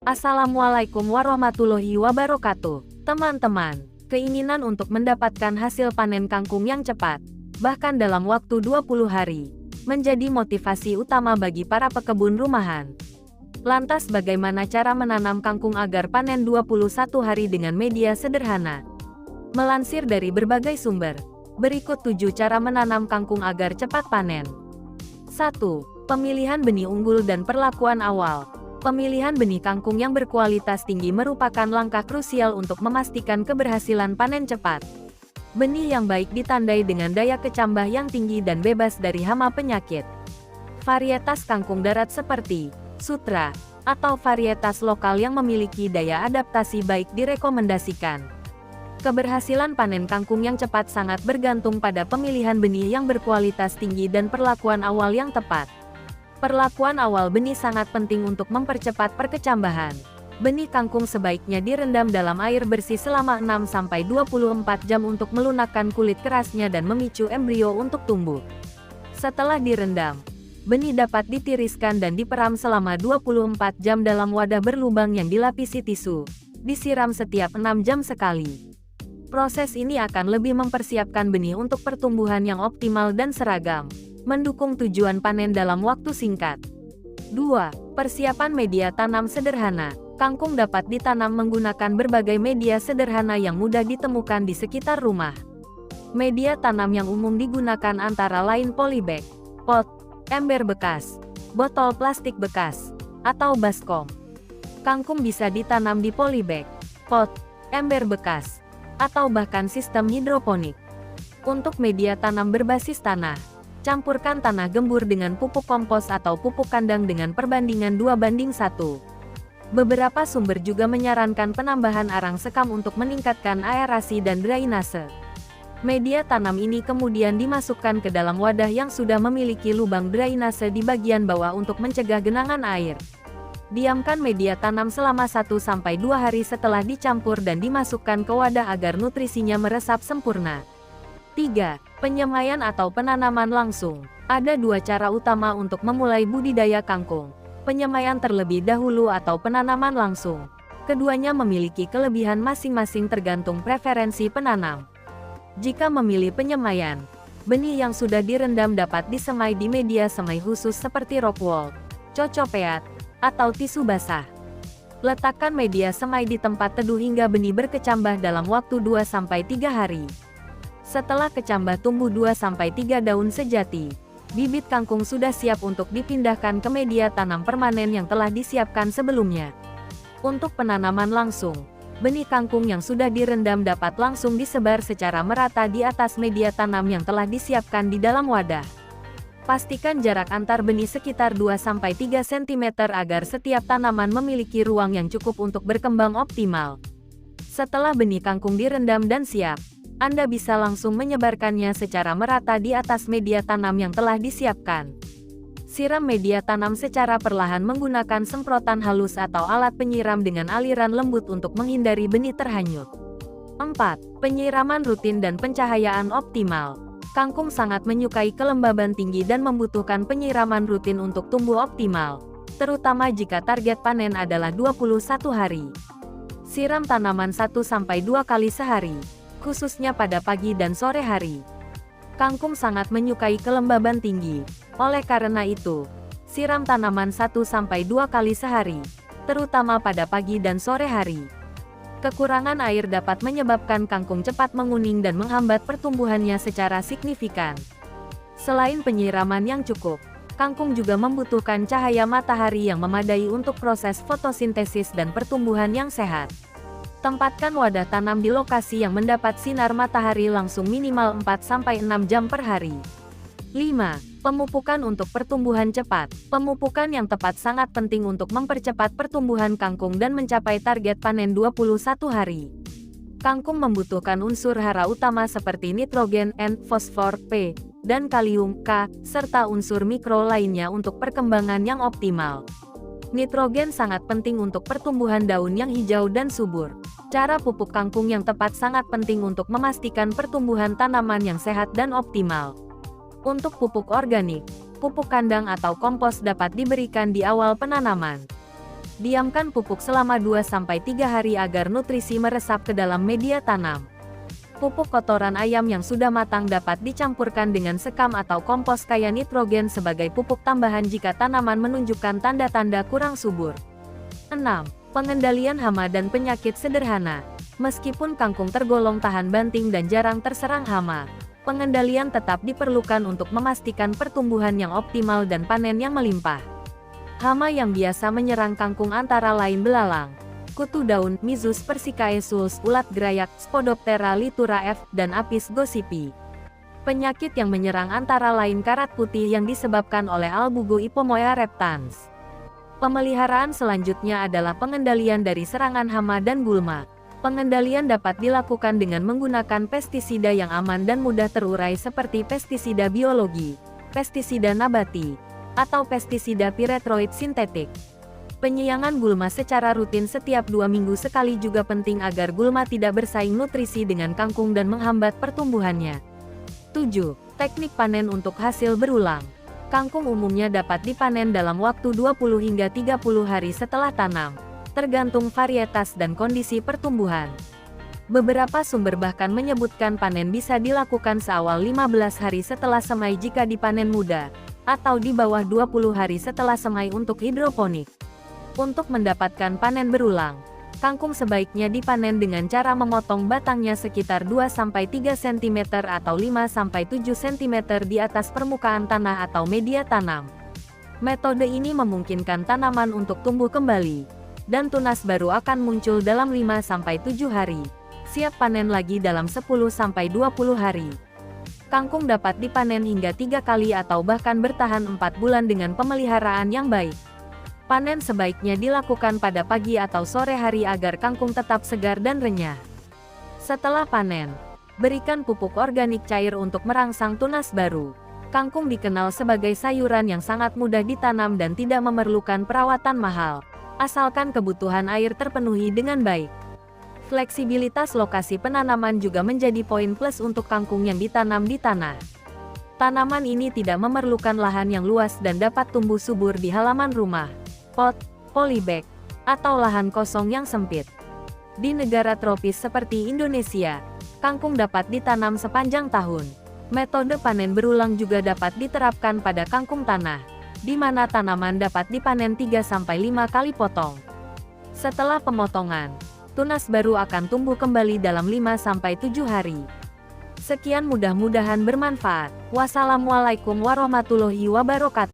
Assalamualaikum warahmatullahi wabarakatuh. Teman-teman, keinginan untuk mendapatkan hasil panen kangkung yang cepat, bahkan dalam waktu 20 hari, menjadi motivasi utama bagi para pekebun rumahan. Lantas bagaimana cara menanam kangkung agar panen 21 hari dengan media sederhana? Melansir dari berbagai sumber, berikut 7 cara menanam kangkung agar cepat panen. 1. Pemilihan benih unggul dan perlakuan awal. Pemilihan benih kangkung yang berkualitas tinggi merupakan langkah krusial untuk memastikan keberhasilan panen cepat. Benih yang baik ditandai dengan daya kecambah yang tinggi dan bebas dari hama penyakit. Varietas kangkung darat seperti Sutra atau varietas lokal yang memiliki daya adaptasi baik direkomendasikan. Keberhasilan panen kangkung yang cepat sangat bergantung pada pemilihan benih yang berkualitas tinggi dan perlakuan awal yang tepat. Perlakuan awal benih sangat penting untuk mempercepat perkecambahan. Benih kangkung sebaiknya direndam dalam air bersih selama 6-24 jam untuk melunakkan kulit kerasnya dan memicu embrio untuk tumbuh. Setelah direndam, benih dapat ditiriskan dan diperam selama 24 jam dalam wadah berlubang yang dilapisi tisu. Disiram setiap 6 jam sekali. Proses ini akan lebih mempersiapkan benih untuk pertumbuhan yang optimal dan seragam, mendukung tujuan panen dalam waktu singkat. 2. Persiapan media tanam sederhana. Kangkung dapat ditanam menggunakan berbagai media sederhana yang mudah ditemukan di sekitar rumah. Media tanam yang umum digunakan antara lain polybag, pot, ember bekas, botol plastik bekas, atau baskom. Kangkung bisa ditanam di polybag, pot, ember bekas, atau bahkan sistem hidroponik. Untuk media tanam berbasis tanah, campurkan tanah gembur dengan pupuk kompos atau pupuk kandang dengan perbandingan 2:1. Beberapa sumber juga menyarankan penambahan arang sekam untuk meningkatkan aerasi dan drainase. Media tanam ini kemudian dimasukkan ke dalam wadah yang sudah memiliki lubang drainase di bagian bawah untuk mencegah genangan air. Diamkan media tanam selama 1-2 hari setelah dicampur dan dimasukkan ke wadah agar nutrisinya meresap sempurna. 3. Penyemaian atau penanaman langsung. Ada 2 cara utama untuk memulai budidaya kangkung. Penyemaian terlebih dahulu atau penanaman langsung. Keduanya memiliki kelebihan masing-masing tergantung preferensi penanam. Jika memilih penyemaian, benih yang sudah direndam dapat disemai di media semai khusus seperti rock wool, cocopeat, atau tisu basah. Letakkan media semai di tempat teduh hingga benih berkecambah dalam waktu 2-3 hari. Setelah kecambah tumbuh 2-3 daun sejati, bibit kangkung sudah siap untuk dipindahkan ke media tanam permanen yang telah disiapkan sebelumnya. Untuk penanaman langsung, benih kangkung yang sudah direndam dapat langsung disebar secara merata di atas media tanam yang telah disiapkan di dalam wadah. Pastikan jarak antar benih sekitar 2-3 cm agar setiap tanaman memiliki ruang yang cukup untuk berkembang optimal. Setelah benih kangkung direndam dan siap, Anda bisa langsung menyebarkannya secara merata di atas media tanam yang telah disiapkan. Siram media tanam secara perlahan menggunakan semprotan halus atau alat penyiram dengan aliran lembut untuk menghindari benih terhanyut. 4. Penyiraman rutin dan pencahayaan optimal. Kangkung sangat menyukai kelembaban tinggi dan membutuhkan penyiraman rutin untuk tumbuh optimal, terutama jika target panen adalah 21 hari. Siram tanaman 1-2 kali sehari, khususnya pada pagi dan sore hari. Kangkung sangat menyukai kelembaban tinggi, oleh karena itu, siram tanaman 1-2 kali sehari, terutama pada pagi dan sore hari. Kekurangan air dapat menyebabkan kangkung cepat menguning dan menghambat pertumbuhannya secara signifikan. Selain penyiraman yang cukup, kangkung juga membutuhkan cahaya matahari yang memadai untuk proses fotosintesis dan pertumbuhan yang sehat. Tempatkan wadah tanam di lokasi yang mendapat sinar matahari langsung minimal 4-6 jam per hari. 5. Pemupukan untuk pertumbuhan cepat. Pemupukan yang tepat sangat penting untuk mempercepat pertumbuhan kangkung dan mencapai target panen 21 hari. Kangkung membutuhkan unsur hara utama seperti nitrogen N, fosfor P, dan kalium K, serta unsur mikro lainnya untuk perkembangan yang optimal. Nitrogen sangat penting untuk pertumbuhan daun yang hijau dan subur. Cara pupuk kangkung yang tepat sangat penting untuk memastikan pertumbuhan tanaman yang sehat dan optimal. Untuk pupuk organik, pupuk kandang atau kompos dapat diberikan di awal penanaman. Diamkan pupuk selama 2-3 hari agar nutrisi meresap ke dalam media tanam. Pupuk kotoran ayam yang sudah matang dapat dicampurkan dengan sekam atau kompos kaya nitrogen sebagai pupuk tambahan jika tanaman menunjukkan tanda-tanda kurang subur. 6. Pengendalian hama dan penyakit sederhana. Meskipun kangkung tergolong tahan banting dan jarang terserang hama, pengendalian tetap diperlukan untuk memastikan pertumbuhan yang optimal dan panen yang melimpah. Hama yang biasa menyerang kangkung antara lain belalang, kutu daun, Myzus persicaesus, ulat gerayak, Spodoptera litura F, dan Apis gossypi. Penyakit yang menyerang antara lain karat putih yang disebabkan oleh Albugo ipomoea reptans. Pemeliharaan selanjutnya adalah pengendalian dari serangan hama dan gulma. Pengendalian dapat dilakukan dengan menggunakan pestisida yang aman dan mudah terurai seperti pestisida biologi, pestisida nabati, atau pestisida piretroid sintetik. Penyiangan gulma secara rutin setiap 2 minggu sekali juga penting agar gulma tidak bersaing nutrisi dengan kangkung dan menghambat pertumbuhannya. 7. Teknik panen untuk hasil berulang. Kangkung umumnya dapat dipanen dalam waktu 20 hingga 30 hari setelah tanam, tergantung varietas dan kondisi pertumbuhan. Beberapa sumber bahkan menyebutkan panen bisa dilakukan seawal 15 hari setelah semai jika dipanen muda, atau di bawah 20 hari setelah semai untuk hidroponik. Untuk mendapatkan panen berulang, kangkung sebaiknya dipanen dengan cara memotong batangnya sekitar 2-3 cm atau 5-7 cm di atas permukaan tanah atau media tanam. Metode ini memungkinkan tanaman untuk tumbuh kembali, dan tunas baru akan muncul dalam 5-7 hari, siap panen lagi dalam 10-20 hari. Kangkung dapat dipanen hingga 3 kali atau bahkan bertahan 4 bulan dengan pemeliharaan yang baik. Panen sebaiknya dilakukan pada pagi atau sore hari agar kangkung tetap segar dan renyah. Setelah panen, berikan pupuk organik cair untuk merangsang tunas baru. Kangkung dikenal sebagai sayuran yang sangat mudah ditanam dan tidak memerlukan perawatan mahal, asalkan kebutuhan air terpenuhi dengan baik. Fleksibilitas lokasi penanaman juga menjadi poin plus untuk kangkung yang ditanam di tanah. Tanaman ini tidak memerlukan lahan yang luas dan dapat tumbuh subur di halaman rumah, pot, polybag, atau lahan kosong yang sempit. Di negara tropis seperti Indonesia, kangkung dapat ditanam sepanjang tahun. Metode panen berulang juga dapat diterapkan pada kangkung tanah, di mana tanaman dapat dipanen 3-5 kali potong. Setelah pemotongan, tunas baru akan tumbuh kembali dalam 5-7 hari. Sekian, mudah-mudahan bermanfaat. Wassalamualaikum warahmatullahi wabarakatuh.